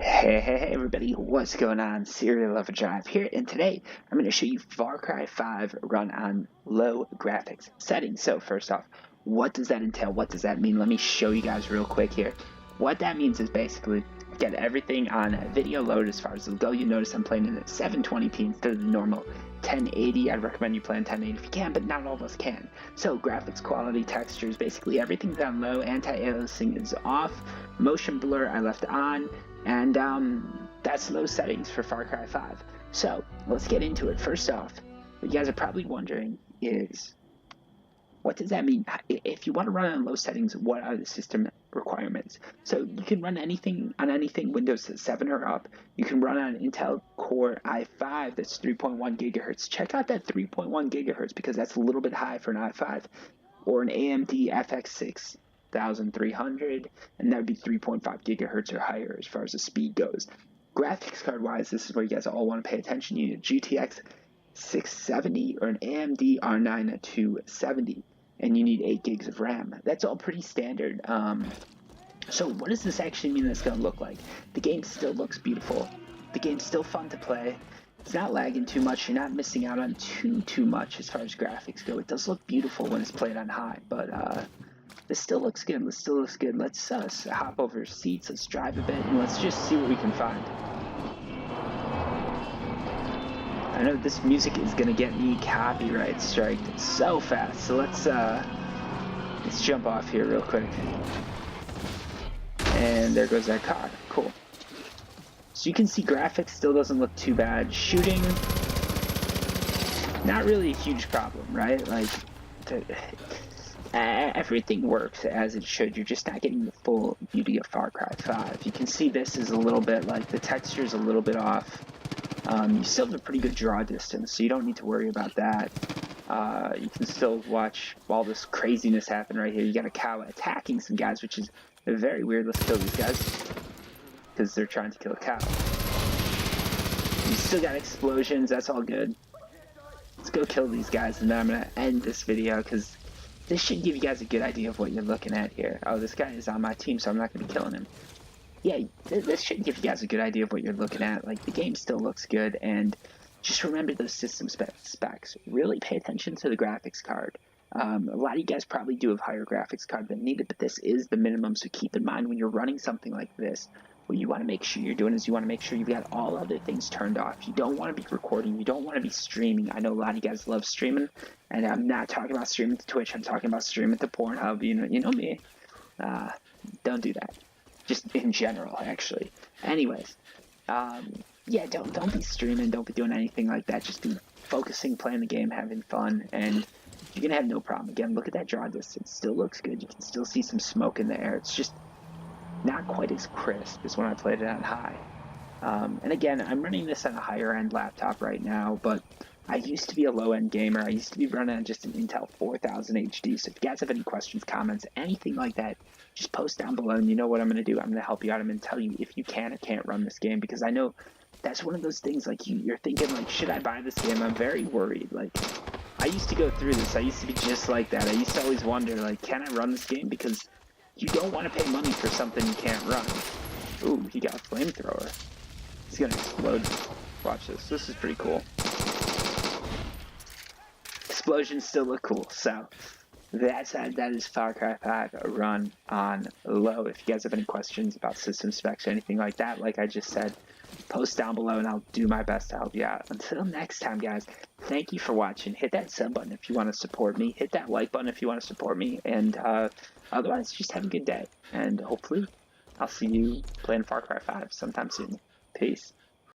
Hey everybody, what's going on? Serial Lover Drive here, and today I'm going to show you Far Cry 5 run on low graphics settings. So first off, what does that entail? What does that mean? Let me show you guys real quick here. What that means is basically get everything on video load as far as it'll go. You notice I'm playing it at 720p instead of the normal 1080. I'd recommend you play on 1080 if you can, but not all of us can. So graphics quality, textures, basically everything's on low. Anti-aliasing is off. Motion blur I left on. And that's low settings for Far Cry 5. So let's get into it. First off, what you guys are probably wondering is, what does that mean? If you want to run on low settings, what are the system requirements? So you can run anything on anything Windows 7 or up. You can run on Intel Core i5 that's 3.1 gigahertz. Check out that 3.1 gigahertz because that's a little bit high for an i5, or an AMD FX 6300, and that would be 3.5 gigahertz or higher as far as the speed goes. Graphics card wise, this is where you guys all want to pay attention. You need a GTX 670 or an AMD R9 270, and you need 8 gigs of RAM. That's all pretty standard. So what does this actually mean that's going to look like? The game still looks beautiful. The game's still fun to play. It's not lagging too much. You're not missing out on too much as far as graphics go. It does look beautiful when it's played on high, but this still looks good. This still looks good. Let's hop over seats. Let's drive a bit, and let's just see what we can find. I know this music is gonna get me copyright striked so fast. So let's jump off here real quick. And there goes that car. Cool. So you can see graphics still doesn't look too bad. Shooting, not really a huge problem, right? Like, everything works as it should. You're just not getting the full beauty of Far Cry 5. You can see this is a little bit, like, the texture's a little bit off. You still have a pretty good draw distance, so you don't need to worry about that. You can still watch all this craziness happen right here. You got a cow attacking some guys, which is very weird. Let's kill these guys, because they're trying to kill a cow. You still got explosions, that's all good. Let's go kill these guys, and then I'm going to end this video, because this should give you guys a good idea of what you're looking at here. Oh, this guy is on my team, so I'm not going to be killing him. Yeah, this should give you guys a good idea of what you're looking at. Like, the game still looks good, and just remember those system specs. Really pay attention to the graphics card. A lot of you guys probably do have higher graphics card than needed, but this is the minimum, so keep in mind when you're running something like this, what you want to make sure you're doing is you want to make sure you've got all other things turned off. You don't want to be recording. You don't want to be streaming. I know a lot of you guys love streaming, and I'm not talking about streaming to Twitch. I'm talking about streaming to Pornhub. You know me. Don't do that. Just in general, actually. Anyways, yeah, don't be streaming. Don't be doing anything like that. Just be focusing, playing the game, having fun, and you're gonna have no problem. Again, look at that draw distance. Still looks good. You can still see some smoke in the air. It's just not quite as crisp as when I played it on high. And again, I'm running this on a higher end laptop right now, but I used to be a low end gamer. I used to be running on just an Intel 4000 HD. So if you guys have any questions, comments, anything like that, just post down below, and you know what I'm going to do. I'm going to help you out. I'm going to tell you if you can or can't run this game, because I know that's one of those things, like, you're thinking, like, should I buy this game? I'm very worried. Like, I used to go through this. I used to be just like that. I used to always wonder, like, can I run this game? Because you don't want to pay money for something you can't run. Ooh, he got a flamethrower. He's going to explode. Watch this. This is pretty cool. Explosions still look cool. So that is Far Cry 5 run on low. If you guys have any questions about system specs or anything like that, like I just said, post down below and I'll do my best to help you out. Until next time, guys, thank you for watching. Hit that sub button if you want to support me. Hit that like button if you want to support me. And otherwise, just have a good day. And hopefully, I'll see you playing Far Cry 5 sometime soon. Peace.